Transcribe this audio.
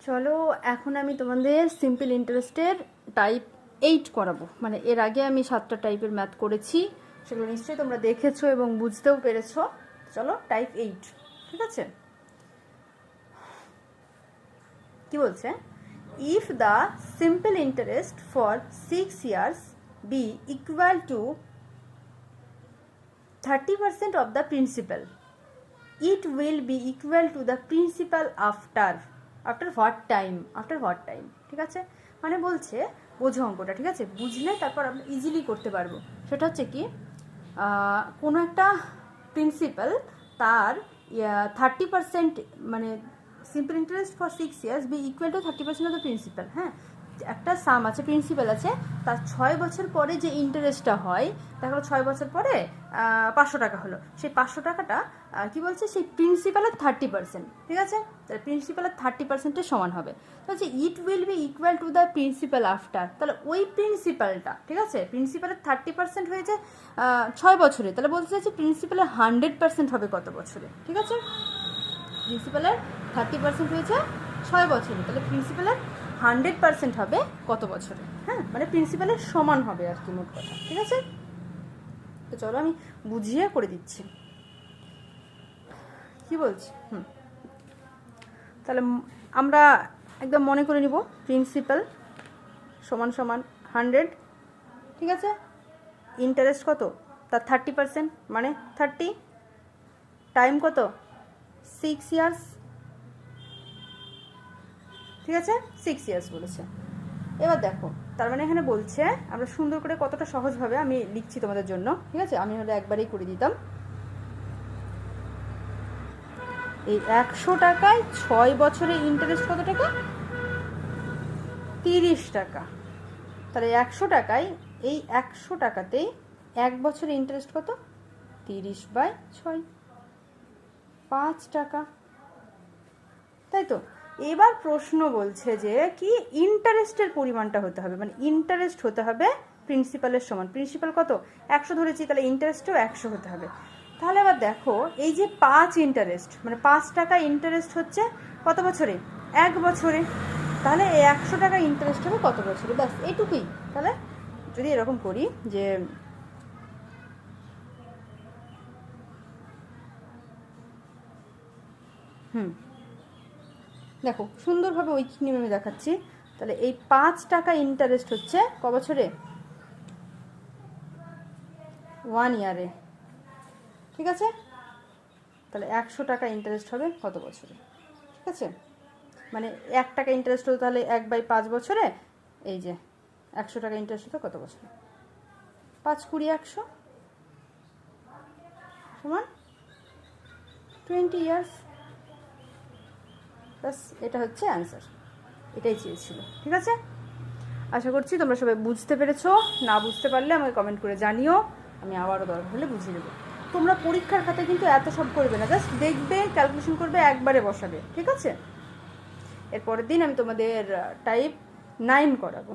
চলো এখন আমি তোমাদের সিম্পল ইন্টারেস্টের টাইপ 8 করাবো। মানে এর আগে আমি 7টা টাইপের ম্যাথ করেছি, সেগুলো নিশ্চয়ই তোমরা দেখেছো এবং বুঝতেও পেরেছো। চলো টাইপ 8, ঠিক আছে? কি বলছে? If the simple interest for 6 years be equal to 30% of the principal, it will be equal to the principal after what time? ঠিক আছে, মানে বলছে বোঝো অঙ্কটা, ঠিক আছে? বুঝলে তারপর আমরা ইজিলি করতে পারবো। সেটা হচ্ছে কি, কোনো একটা প্রিন্সিপাল তার 30%, মানে simple interest for 6 years be equal to 30% of the principal. হ্যাঁ, একটা সাম আছে, প্রিন্সিপাল আছে, তার 6 বছর পরে যে ইন্টারেস্টটা হয়, দেখো 6 বছর পরে 500 টাকা হলো, সেই 500 টাকাটা কি বলছে, সেই প্রিন্সিপালের 30%, ঠিক আছে? তাহলে প্রিন্সিপালের 30%-এর সমান হবে। বলছে it will be equal to the principal after, তাহলে ওই প্রিন্সিপালটা, ঠিক আছে, প্রিন্সিপালের 30% হয়েছে 6 বছরে, তাহলে বলতে চাইছে প্রিন্সিপালের 100% হবে কত বছরে, ঠিক আছে? প্রিন্সিপালের 30% হয়েছে 6 বছরে, তাহলে প্রিন্সিপালের 100% হবে কত বছরে? হ্যাঁ, মানে প্রিন্সিপালের সমান হবে আর কি, মোট কথা, ঠিক আছে? তো চলো আমি বুঝিয়ে করে দিচ্ছি কি বলছি। তাহলে আমরা একদম মনে করে নিব, প্রিন্সিপাল সমান সমান 100, ঠিক আছে? ইন্টারেস্ট কত? তার 30%, মানে 30, টাইম কত? 6 years, ঠিক আছে? 6 years বলেছে। এবার দেখো, তার মানে এখানে বলছে, আমরা সুন্দর করে কতটা সহজভাবে আমি লিখছি তোমাদের জন্য, ঠিক আছে? আমি হলে একবারেই করে দিতাম। এই 100 টাকায় 6 বছরে ইন্টারেস্ট কত টাকা? 30 টাকা। তাহলে 100 টাকায়, এই 100 টাকাতেই 1 বছরে ইন্টারেস্ট কত? 30/6, 5 টাকা, তাই তো? এবার প্রশ্ন বলছে যে কি, ইন্টারেস্টের পরিমাণটা হতে হবে, মানে ইন্টারেস্ট হতে হবে প্রিন্সিপালের সমান। প্রিন্সিপাল কত? 100 ধরেছি, তাহলে ইন্টারেস্টও 100 হতে হবে। তাহলে আবার দেখো, এই যে 5 ইন্টারেস্ট, মানে 5 টাকা ইন্টারেস্ট হচ্ছে কত বছরে? 1 বছরে। তাহলে এই 100 টাকা ইন্টারেস্ট হবে কত বছরে? ব্যাস এইটুকুই। তাহলে যদি এরকম করি যে দেখো সুন্দরভাবে ওইখানে আমি দেখাচ্ছি। তাহলে এই 5 টাকা ইন্টারেস্ট হচ্ছে ক বছরে? 1 ইয়ারে, ঠিক আছে? তাহলে 100 টাকা ইন্টারেস্ট হবে কত বছরে? ঠিক আছে, মানে 1 টাকা ইন্টারেস্ট হতো, তাহলে 1/5 বছরে, এই যে 100 টাকা ইন্টারেস্ট হতো কত বছরে? 5 20 100 সমান 20 ইয়ার্স। ব্যাস, এটা হচ্ছে অ্যান্সার, এটাই চেয়েছিল, ঠিক আছে? আশা করছি তোমরা সবাই বুঝতে পেরেছো। না বুঝতে পারলে আমাকে কমেন্ট করে জানিও, আমি আবারও দরকার হলে বুঝিয়ে দেবো। তোমরা পরীক্ষার খাতায় কিন্তু এত সব করবে না, জাস্ট দেখবে, ক্যালকুলেশন করবে, একবারে বসাবে, ঠিক আছে? এর পরের দিন আমি তোমাদের টাইপ 9 করাবো।